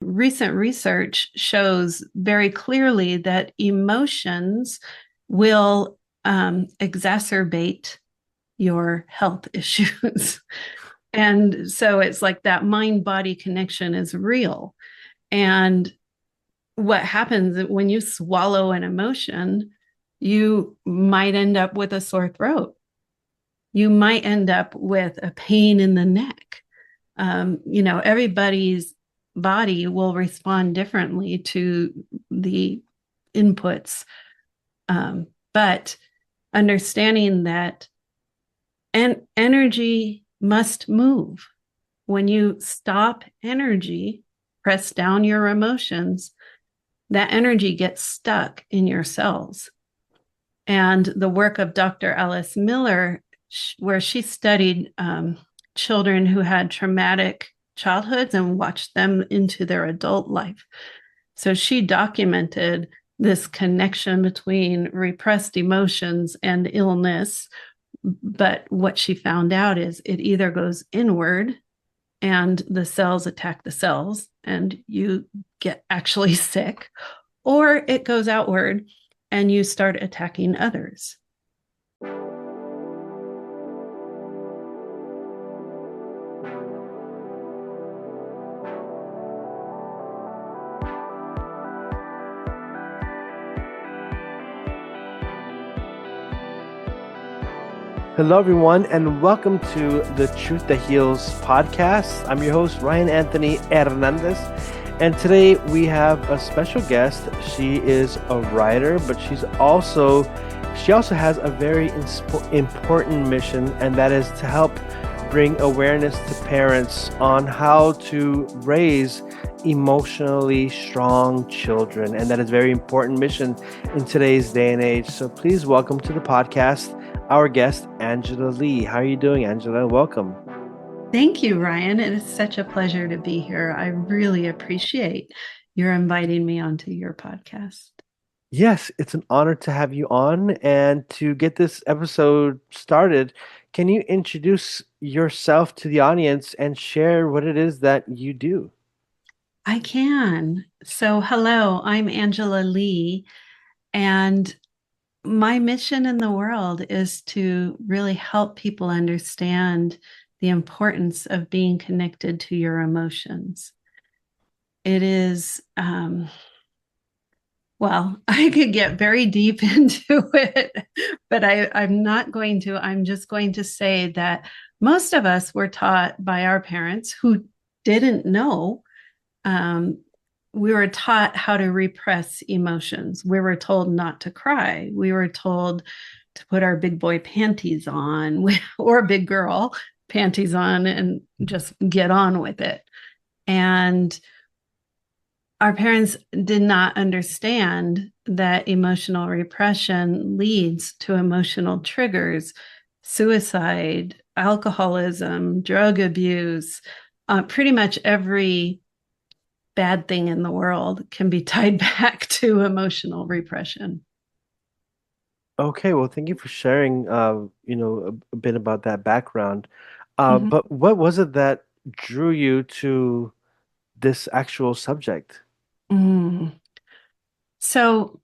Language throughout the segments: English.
Recent research shows very clearly that emotions will exacerbate your health issues. And so it's like that mind body connection is real. And what happens when you swallow an emotion, you might end up with a sore throat. You might end up with a pain in the neck. Everybody's body will respond differently to the inputs. But understanding that energy must move. When you stop energy, press down your emotions, that energy gets stuck in your cells. And the work of Dr. Alice Miller, where she studied children who had traumatic childhoods and watched them into their adult life. So she documented this connection between repressed emotions and illness. But what she found out is it either goes inward and the cells attack the cells and you get actually sick, or it goes outward and you start attacking others. Hello, everyone, and welcome to the Truth That Heals podcast. I'm your host, Ryan Anthony Hernandez, and today we have a special guest. She is a writer, but she also has a very important mission, and that is to help bring awareness to parents on how to raise emotionally strong children, and that is a very important mission in today's day and age. So please welcome to the podcast our guest, Angela Legh. How are you doing, Angela? Welcome. Thank you, Ryan. It is such a pleasure to be here. I really appreciate your inviting me onto your podcast. Yes, it's an honor to have you on. And to get this episode started, can you introduce yourself to the audience and share what it is that you do? I can. So, hello, I'm Angela Legh, and my mission in the world is to really help people understand the importance of being connected to your emotions. It is, I could get very deep into it, but I'm not going to. I'm just going to say that most of us were taught by our parents who didn't know. We were taught how to repress emotions. We were told not to cry. We were told to put our big boy panties on or big girl panties on and just get on with it. And our parents did not understand that emotional repression leads to emotional triggers, suicide, alcoholism, drug abuse, pretty much every bad thing in the world can be tied back to emotional repression. Okay, well, thank you for sharing, a bit about that background. Mm-hmm. But what was it that drew you to this actual subject? Mm. So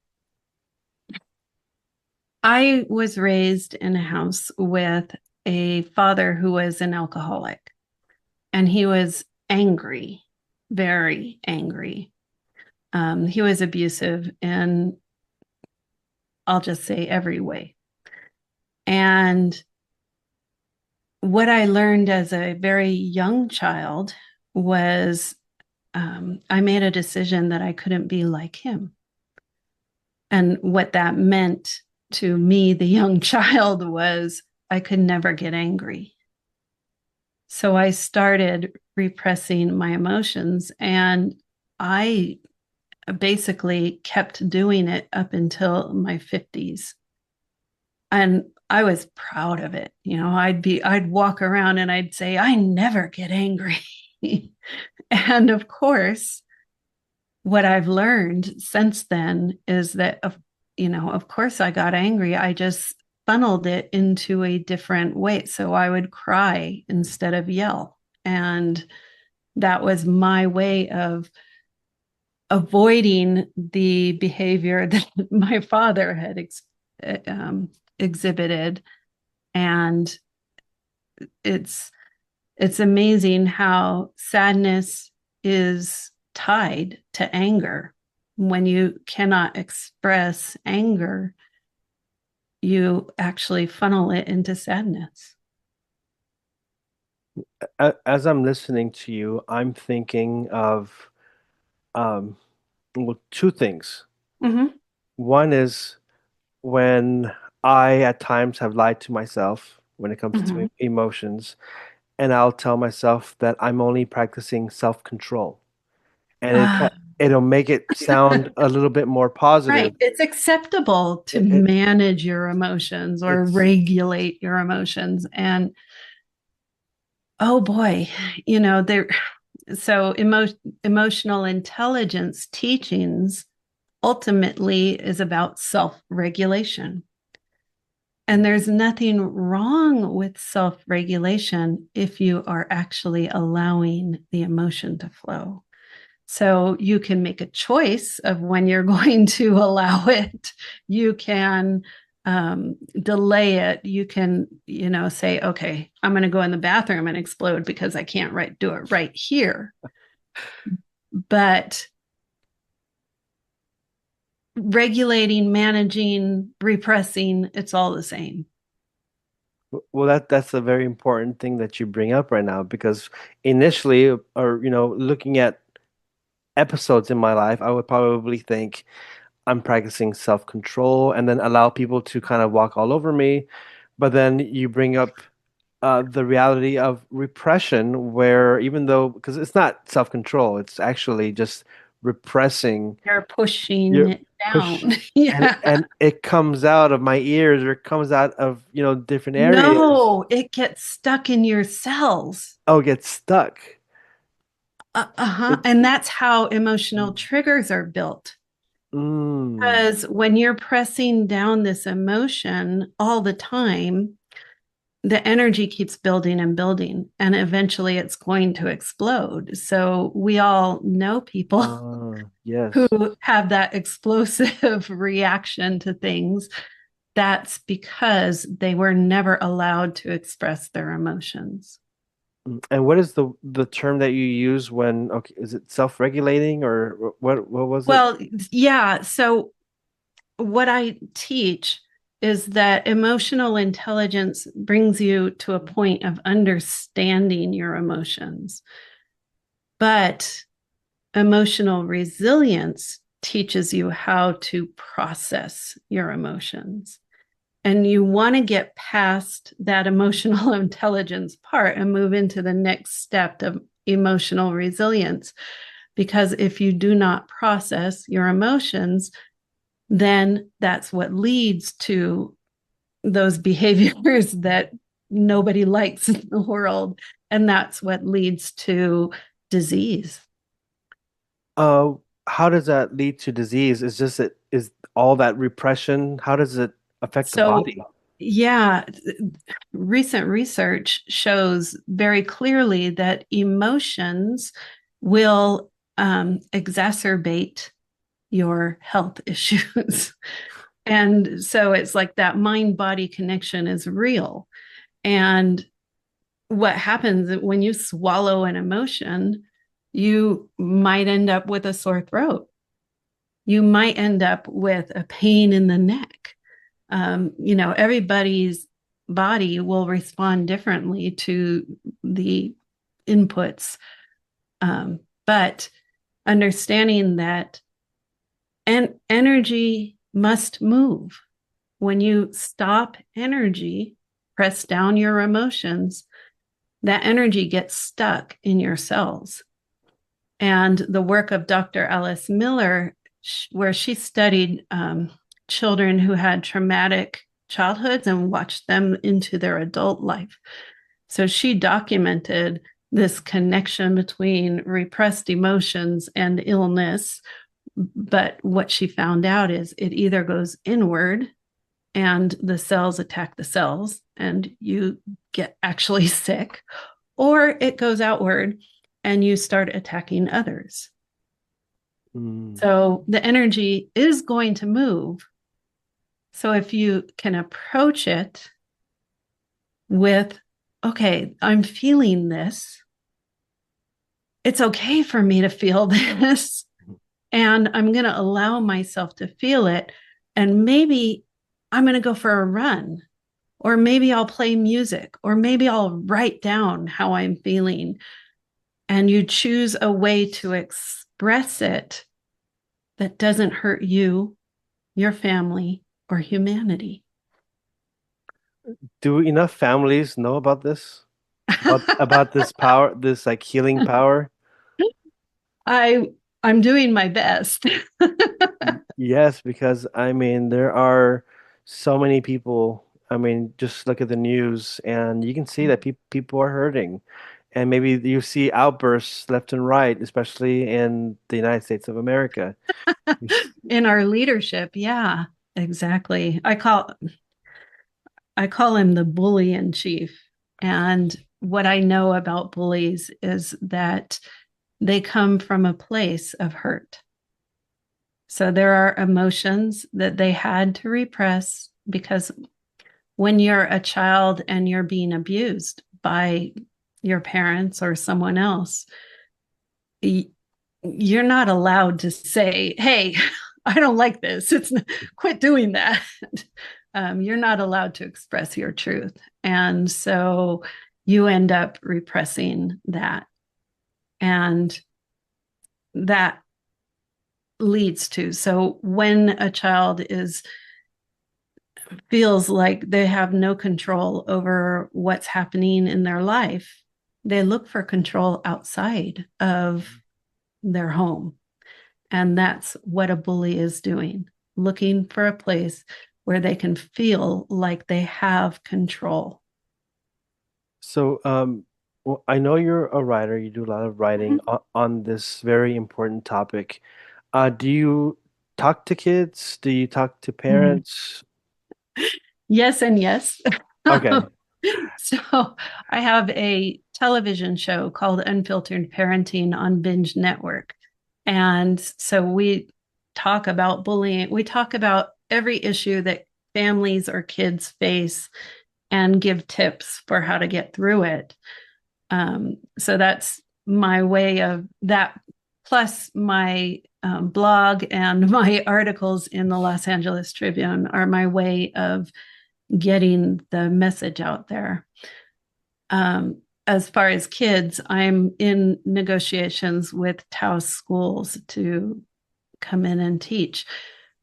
I was raised in a house with a father who was an alcoholic, and he was angry, very angry. He was abusive in, I'll just say, every way. And what I learned as a very young child was I made a decision that I couldn't be like him. And what that meant to me, the young child, was I could never get angry. So I started repressing my emotions, and I basically kept doing it up until my 50s. And I was proud of it. I'd walk around and I'd say, I never get angry. And of course, what I've learned since then is that, of course I got angry. I just funneled it into a different way. So I would cry instead of yell. And that was my way of avoiding the behavior that my father had exhibited. And it's it's amazing how sadness is tied to anger. When you cannot express anger, you actually funnel it into sadness. As I'm listening to you, I'm thinking of um, well, two things. Mm-hmm. One is when I at times have lied to myself when it comes to Mm-hmm. emotions, and I'll tell myself that I'm only practicing self-control, and Uh, it'll make it sound a little bit more positive. right. It's acceptable to It, it manage your emotions or it's regulate your emotions. And oh boy, you know, there so emotional intelligence teachings ultimately is about self-regulation. And there's nothing wrong with self-regulation if you are actually allowing the emotion to flow. So you can make a choice of when you're going to allow it. You can delay it. You can, say, okay, I'm going to go in the bathroom and explode because I can't do it right here. But regulating, managing, repressing, it's all the same. well, that's a very important thing that you bring up right now because initially, or looking at episodes in my life, I would probably think I'm practicing self-control and then allow people to kind of walk all over me. But then you bring up the reality of repression, where even though, because it's not self-control, it's actually just repressing They're pushing your it push, down. and Yeah. it comes out of my ears or it comes out of different areas. No, it gets stuck in your cells. Oh, it gets stuck. Uh-huh. It, And that's how emotional triggers are built. mm, Because when you're pressing down this emotion all the time, the energy keeps building and building, and eventually it's going to explode. So we all know people who yes. have that explosive reaction to things. That's because they were never allowed to express their emotions. And what is the term that you use when, okay, is it self-regulating or what was it? Well, yeah. So what I teach is that emotional intelligence brings you to a point of understanding your emotions, but emotional resilience teaches you how to process your emotions. And you want to get past that emotional intelligence part and move into the next step of emotional resilience. Because if you do not process your emotions, then that's what leads to those behaviors that nobody likes in the world. And that's what leads to disease. Uh, how does that lead to disease? Is just it is all that repression? How does it affect the So, body? yeah, recent research shows very clearly that emotions will exacerbate your health issues. And so it's like that mind body connection is real. And what happens when you swallow an emotion, you might end up with a sore throat. You might end up with a pain in the neck. Everybody's body will respond differently to the inputs. But understanding that energy must move. When you stop energy, press down your emotions, that energy gets stuck in your cells. And the work of Dr. Alice Miller, where she studied children who had traumatic childhoods and watched them into their adult life. So she documented this connection between repressed emotions and illness. But what she found out is it either goes inward and the cells attack the cells and you get actually sick, or it goes outward and you start attacking others. Mm. So the energy is going to move. So if you can approach it with, okay, I'm feeling this. It's okay for me to feel this. And I'm going to allow myself to feel it. And maybe I'm going to go for a run, or maybe I'll play music, or maybe I'll write down how I'm feeling. And you choose a way to express it that doesn't hurt you, your family, or humanity. Do enough families know about this? About this power, this like healing power? I I'm doing my best. Yes, because I mean, there are so many people. I mean, just look at the news and you can see that people are hurting. And maybe you see outbursts left and right, especially in the United States of America. In our leadership, yeah, exactly. I call him the bully in chief. And what I know about bullies is that they come from a place of hurt. So there are emotions that they had to repress because when you're a child and you're being abused by your parents or someone else, you're not allowed to say, "Hey, I don't like this. Quit doing that." You're not allowed to express your truth, and so you end up repressing that, and that leads to so when a child is feels like they have no control over what's happening in their life, they look for control outside of their home. And that's what a bully is doing, looking for a place where they can feel like they have control. So, well, I know you're a writer. You do a lot of writing on this very important topic. Do you talk to kids? Do you talk to parents? Yes, and yes. Okay. So I have a television show called Unfiltered Parenting on Binge Network. And so we talk about bullying. We talk about every issue that families or kids face and give tips for how to get through it. So that's my way of that, plus my blog and my articles in the Los Angeles Tribune are my way of getting the message out there. As far as kids, I'm in negotiations with Taos schools to come in and teach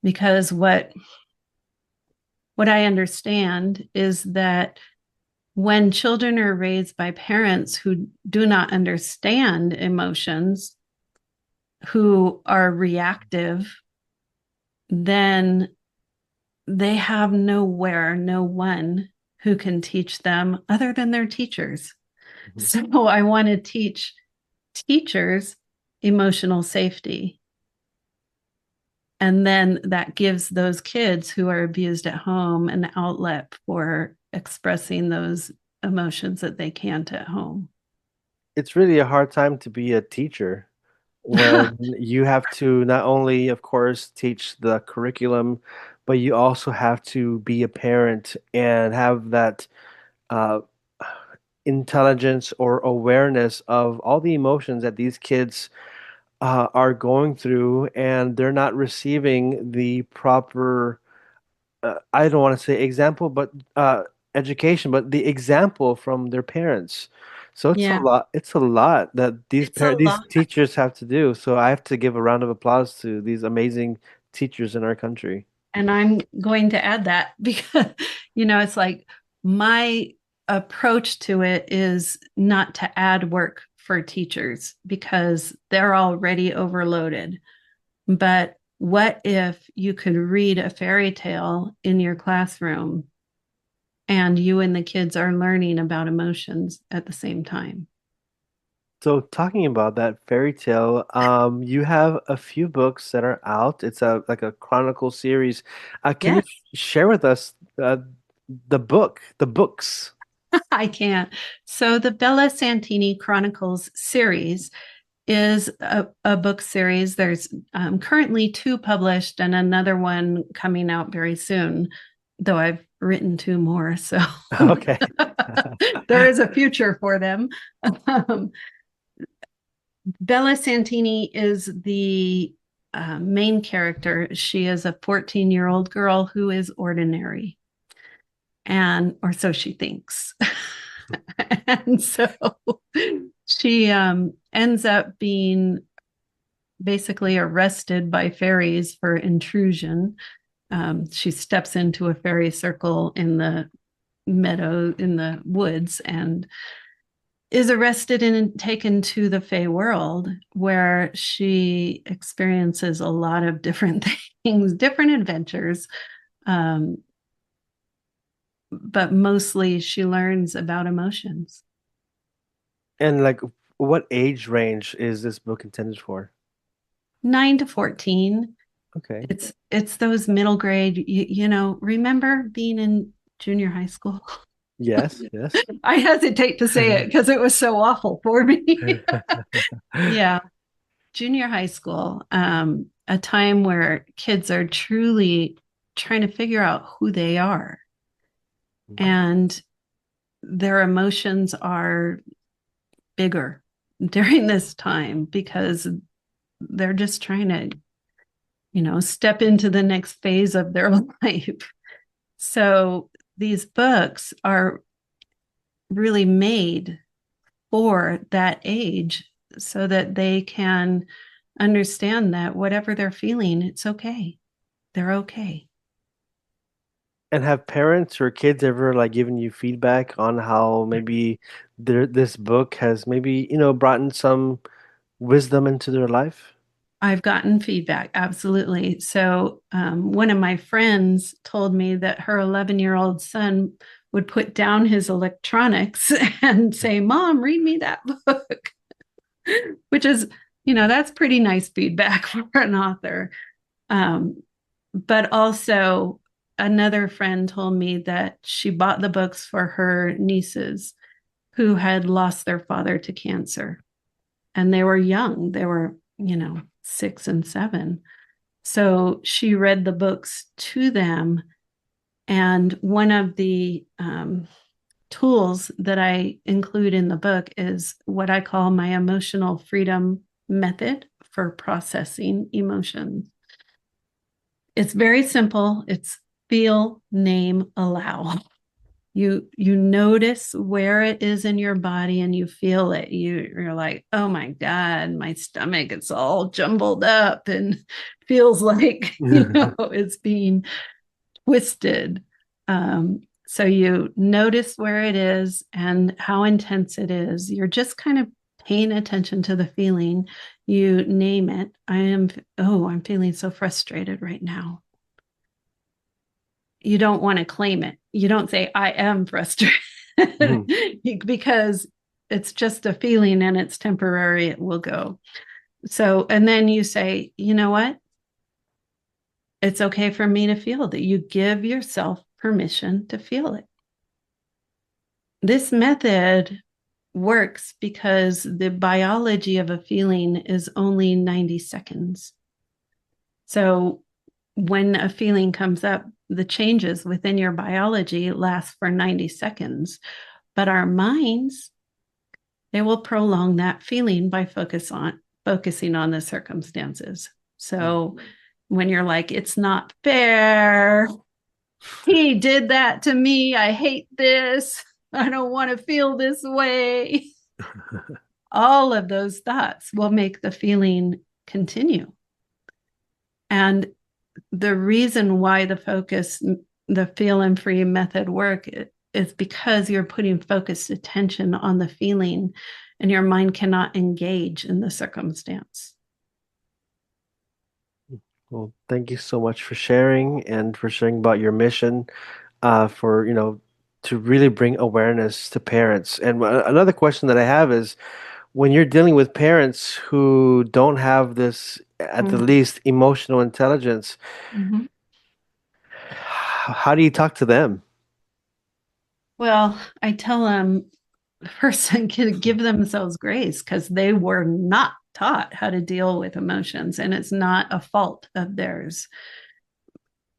because what I understand is that when children are raised by parents who do not understand emotions, who are reactive, then they have nowhere, no one who can teach them other than their teachers. Mhm. So I want to teach teachers emotional safety. And then that gives those kids who are abused at home an outlet for expressing those emotions that they can't at home. It's really a hard time to be a teacher when you have to not only, of course, teach the curriculum, but you also have to be a parent and have that uh, intelligence or awareness of all the emotions that these kids are going through, and they're not receiving the proper I don't want to say example, but education, but the example from their parents. So it's a Yeah, lot. It's a lot that it's a these lot. teachers have to do. So I have to give a round of applause to these amazing teachers in our country. And I'm going to add that because, it's like my approach to it is not to add work for teachers because they're already overloaded. But what if you could read a fairy tale in your classroom and you and the kids are learning about emotions at the same time? So talking about that fairy tale, you have a few books that are out. It's a like a chronicle series. Can you Yes, share with us the books? I can. So the Bella Santini Chronicles series is a book series. There's currently two published and another one coming out very soon, though I've written two more. So Okay. there is a future for them. Um, Bella Santini is the main character. She is a 14-year-old girl who is ordinary, and or so she thinks. And so she ends up being basically arrested by fairies for intrusion. She steps into a fairy circle in the meadow in the woods and is arrested and taken to the Fey world, where she experiences a lot of different things, different adventures. Um, but mostly she learns about emotions. And like, what age range is this book intended for? 9 to 14. Okay. It's those middle grade, remember being in junior high school? Yes, yes. I hesitate to say it because it was so awful for me. Yeah, junior high school, a time where kids are truly trying to figure out who they are, and their emotions are bigger during this time because they're just trying to, step into the next phase of their life. So these books are really made for that age so that they can understand that whatever they're feeling, it's okay. They're okay. And have parents or kids ever like given you feedback on how maybe this book has maybe, brought in some wisdom into their life? I've gotten feedback, absolutely. So, one of my friends told me that her 11-year-old son would put down his electronics and say, "Mom, read me that book," which is, that's pretty nice feedback for an author. Um, but also, another friend told me that she bought the books for her nieces who had lost their father to cancer. And they were young, they were, 6 and 7. So she read the books to them. And one of the tools that I include in the book is what I call my emotional freedom method for processing emotions. It's very simple. It's feel, name, allow. You notice where it is in your body and you feel it. You're like, oh my God, my stomach, it's all jumbled up and feels like, it's being twisted. So you notice where it is and how intense it is. You're just kind of paying attention to the feeling. You name it. I'm feeling so frustrated right now. You don't want to claim it. You don't say, I am frustrated, because it's just a feeling and it's temporary. It will go. So, and then you say, you know what? It's okay for me to feel that. You give yourself permission to feel it. This method works because the biology of a feeling is only 90 seconds. So when a feeling comes up, the changes within your biology last for 90 seconds. But our minds, they will prolong that feeling by focusing on the circumstances. So when you're like, it's not fair, he did that to me, I hate this, I don't want to feel this way, all of those thoughts will make the feeling continue. And the reason why the feel and free method work is because you're putting focused attention on the feeling and your mind cannot engage in the circumstance. Well, thank you so much for sharing and for sharing about your mission, for, to really bring awareness to parents. And another question that I have is, when you're dealing with parents who don't have this, at the least, emotional intelligence, Mm-hmm. how do you talk to them? Well, I tell them first and give themselves grace because they were not taught how to deal with emotions, and it's not a fault of theirs.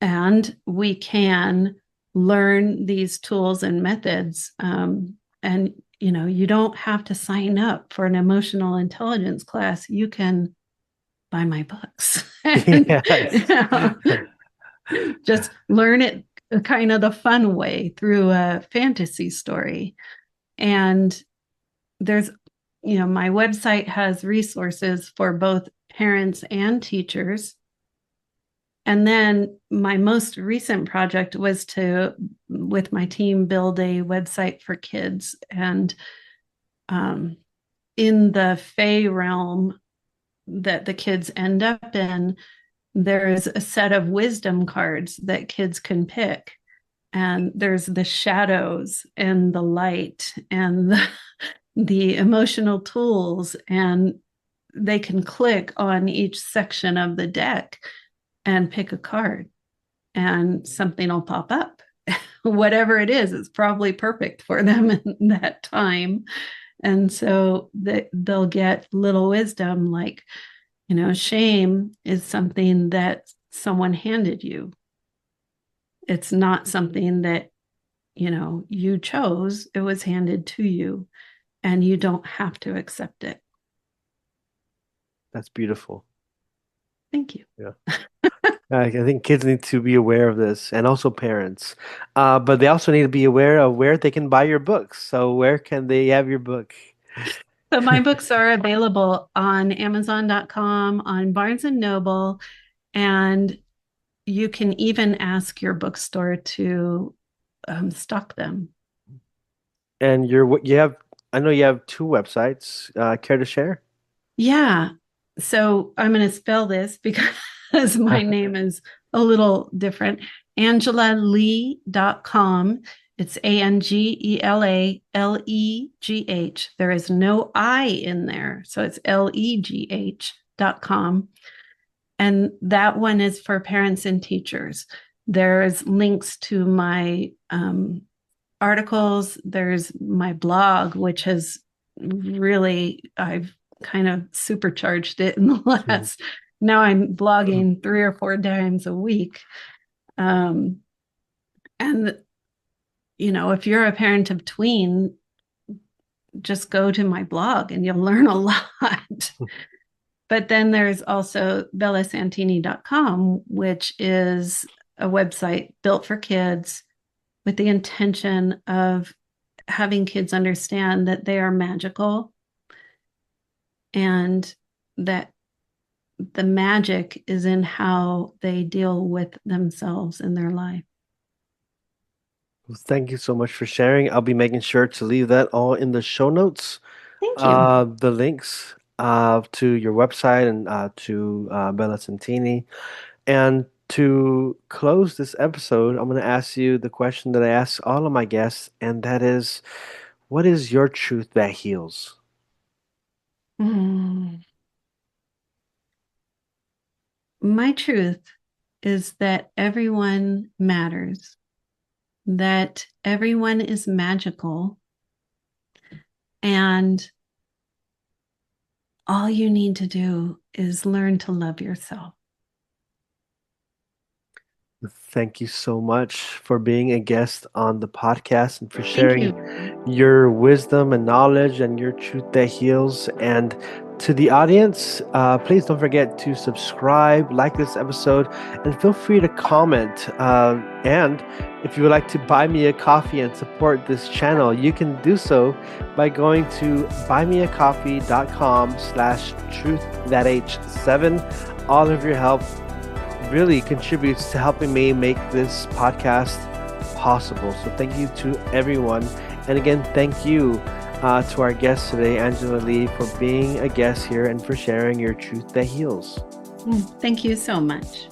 And we can learn these tools and methods. And you don't have to sign up for an emotional intelligence class. You can buy my books and Yes. just learn it kind of the fun way through a fantasy story. And there's, my website has resources for both parents and teachers. And then my most recent project was to, with my team, build a website for kids. And in the Fae realm that the kids end up in, there's a set of wisdom cards that kids can pick. And there's the shadows and the light and the emotional tools. And they can click on each section of the deck and pick a card, and something will pop up. Whatever it is, it's probably perfect for them in that time. And so they'll get little wisdom like, shame is something that someone handed you. It's not something that, you chose. It was handed to you, and you don't have to accept it. That's beautiful. Thank you. Yeah. I think kids need to be aware of this, and also parents. But they also need to be aware of where they can buy your books. So where can they have your book? So my books are available on Amazon.com, on Barnes and Noble, and you can even ask your bookstore to stock them. And I know you have two websites. Care to share? Yeah. So I'm going to spell this because my name is a little different. AngelaLegh.com. It's AngelaLegh. There is no I in there. So it's LEGH.com. And that one is for parents and teachers. There's links to my articles. There's my blog, which has really, I've kind of supercharged it in the last, now I'm blogging 3 or 4 times a week. And, if you're a parent of tween, just go to my blog and you'll learn a lot. But then there's also bellasantini.com, which is a website built for kids with the intention of having kids understand that they are magical and that the magic is in how they deal with themselves in their life. Well, thank you so much for sharing. I'll be making sure to leave that all in the show notes. Thank you. The links to your website and to Bella Santini. And to close this episode, I'm going to ask you the question that I ask all of my guests, and that is, what is your truth that heals? My truth is that everyone matters, that everyone is magical, and all you need to do is learn to love yourself. Thank you so much for being a guest on the podcast and for sharing your wisdom and knowledge and your truth that heals. And to the audience, please don't forget to subscribe, like this episode, and feel free to comment. And if you would like to buy me a coffee and support this channel, you can do so by going to buymeacoffee.com/truththath7. All of your help really contributes to helping me make this podcast possible. So thank you to everyone. And again, thank you to our guest today, Angela Legh, for being a guest here and for sharing your truth that heals. Thank you so much.